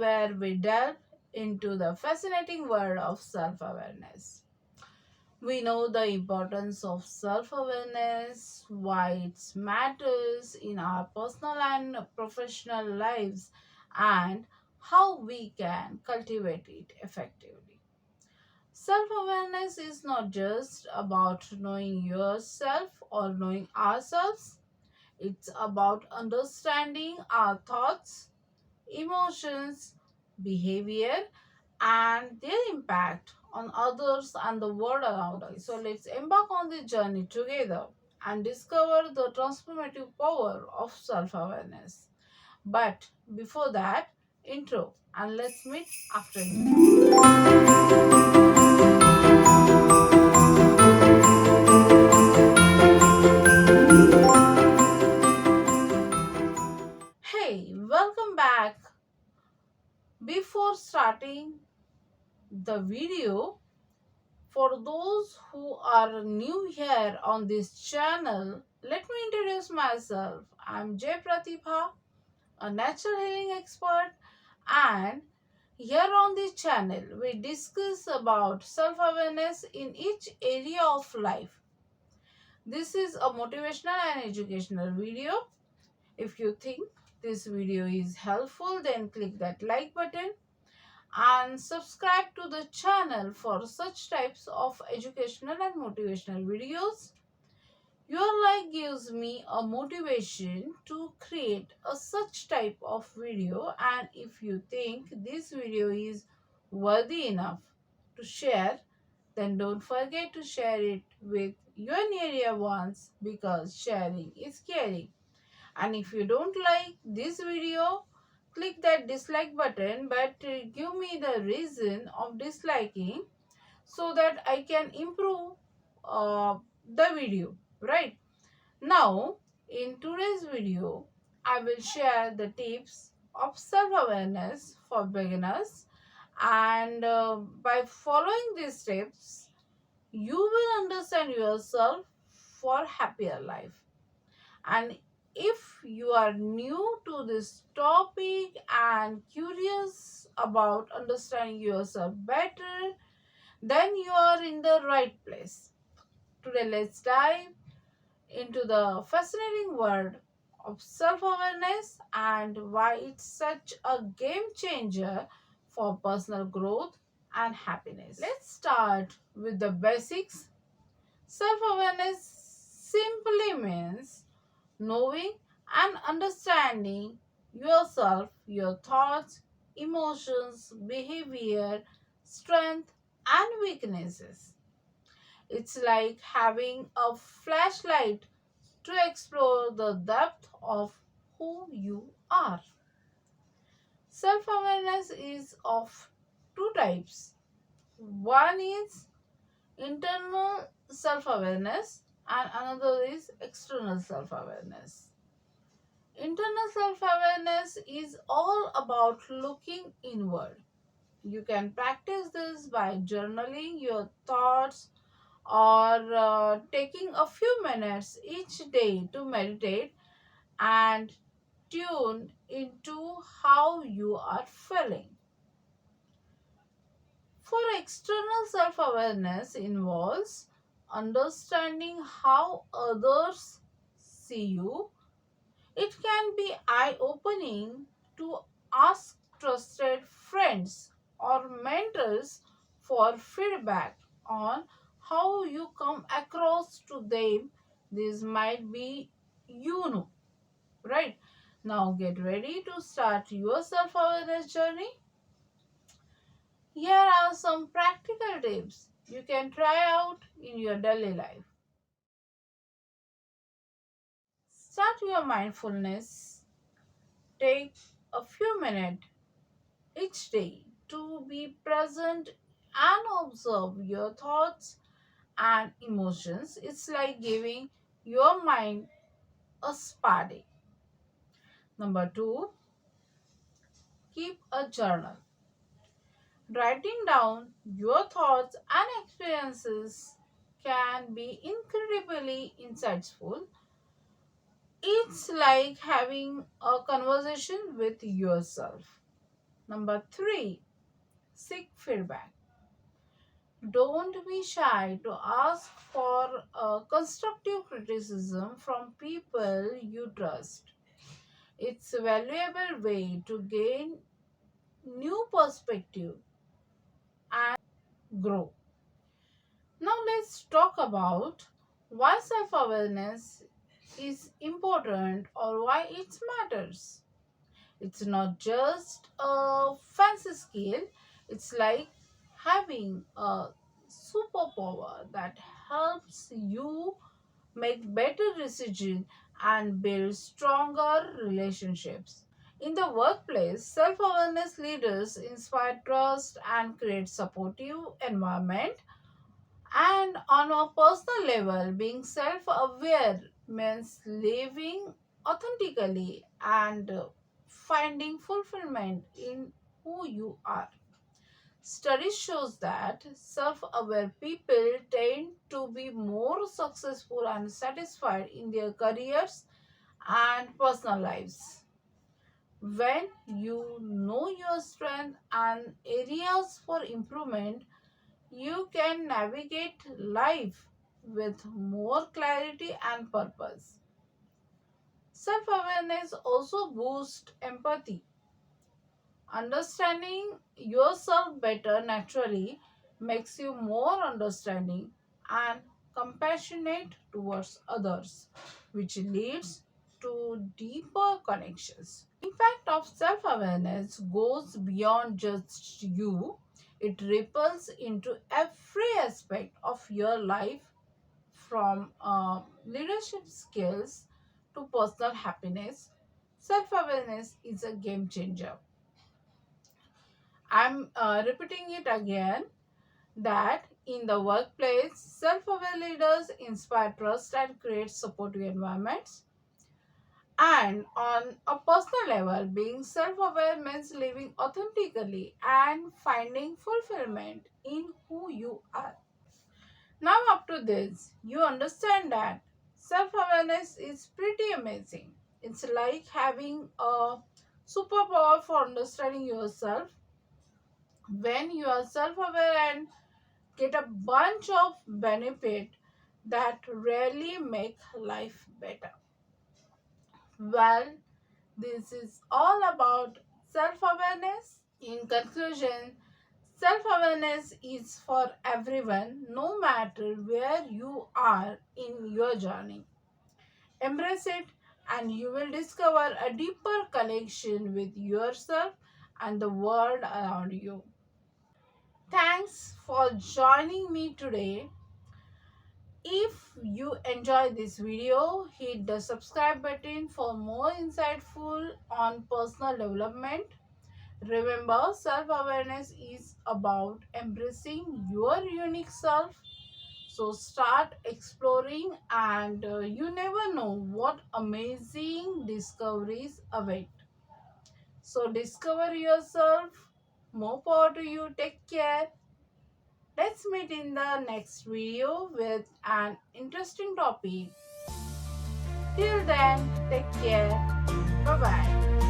where we delve into the fascinating world of self awareness. We know the importance of self awareness, why it matters in our personal and professional lives, and how we can cultivate it effectively. Self awareness is not just about knowing yourself or knowing ourselves, it's about understanding our thoughts, emotions, behavior, and their impact on others and the world around us. So let's embark on this journey together and discover the transformative power of self awareness. But before that, intro, and let's meet after intro. Hey, welcome back. Before starting the video, for those who are new here on this channel, let me introduce myself. I'm Prathibha, a natural healing expert, and here on this channel we discuss about self-awareness in each area of life. This is a motivational and educational video. If you think this video is helpful, then click that like button and subscribe to the channel for such types of educational and motivational videos. Your like gives me a motivation to create a such type of video, and if you think this video is worthy enough to share, then don't forget to share it with your near ones, because sharing is caring. And if you don't like this video, click that dislike button, but give me the reason of disliking so that I can improve the video, right? Now, in today's video, I will share the tips of self-awareness for beginners, and by following these tips, you will understand yourself for happier life. And if you are new to this topic and curious about understanding yourself better, then you are in the right place. Today, let's dive into the fascinating world of self awareness and why it's such a game changer for personal growth and happiness. Let's start with the basics. Self awareness simply means knowing and understanding yourself, your thoughts, emotions, behavior, strength, and weaknesses. It's like having a flashlight to explore the depth of who you are. Self awareness is of two types. One is internal self awareness, and another is external self awareness. Internal self awareness is all about looking inward. You can practice this by journaling your thoughts or taking a few minutes each day to meditate and tune into how you are feeling. For external self awareness involves understanding how others see you. It can be eye opening to ask trusted friends or mentors for feedback on how you come across to them. This might be right? Now get ready to start your self awareness journey. Here are some practical tips you can try out in your daily life. Start your mindfulness. Take a few minutes each day to be present and observe your thoughts and emotions. It's like giving your mind a spa day. Number two, keep a journal. Writing down your thoughts and experiences can be incredibly insightful. It's like having a conversation with yourself. Number 3, seek feedback. Don't be shy to ask for constructive criticism from people you trust. It's a valuable way to gain new perspective and grow. Now let's talk about why self-awareness is important or why it matters. It's not just a fancy skill, it's like having a superpower that helps you make better decisions and build stronger relationships. In the workplace, self-awareness leaders inspire trust and create supportive environment. And on a personal level, being self-aware means living authentically and finding fulfillment in who you are. Studies shows that self-aware people tend to be more successful and satisfied in their careers and personal lives. When you know your strengths and areas for improvement, you can navigate life with more clarity and purpose. Self awareness also boosts empathy. Understanding yourself better naturally makes you more understanding and compassionate towards others, which leads to deeper connections. Impact of self-awareness goes beyond just you. It ripples into every aspect of your life, from leadership skills to personal happiness. Self-awareness is a game changer. I'm repeating it again, that in the workplace, self-aware leaders inspire trust and create supportive environments. And on a personal level, being self aware means living authentically and finding fulfillment in who you are. Now, up to this, you understand that self awareness is pretty amazing. It's like having a superpower for understanding yourself. When you are self aware and get a bunch of benefit that really make life better. Well, this is all about self awareness. In conclusion, self awareness is for everyone, no matter where you are in your journey. Embrace it, and you will discover a deeper connection with yourself and the world around you. Thanks for joining me today. If you enjoyed this video, hit the subscribe button for more insightful on personal development. Remember, self-awareness is about embracing your unique self. So start exploring, and you never know what amazing discoveries await. So discover yourself. More power to you. Take care. Let's meet in the next video with an interesting topic. Till then, take care. Bye bye.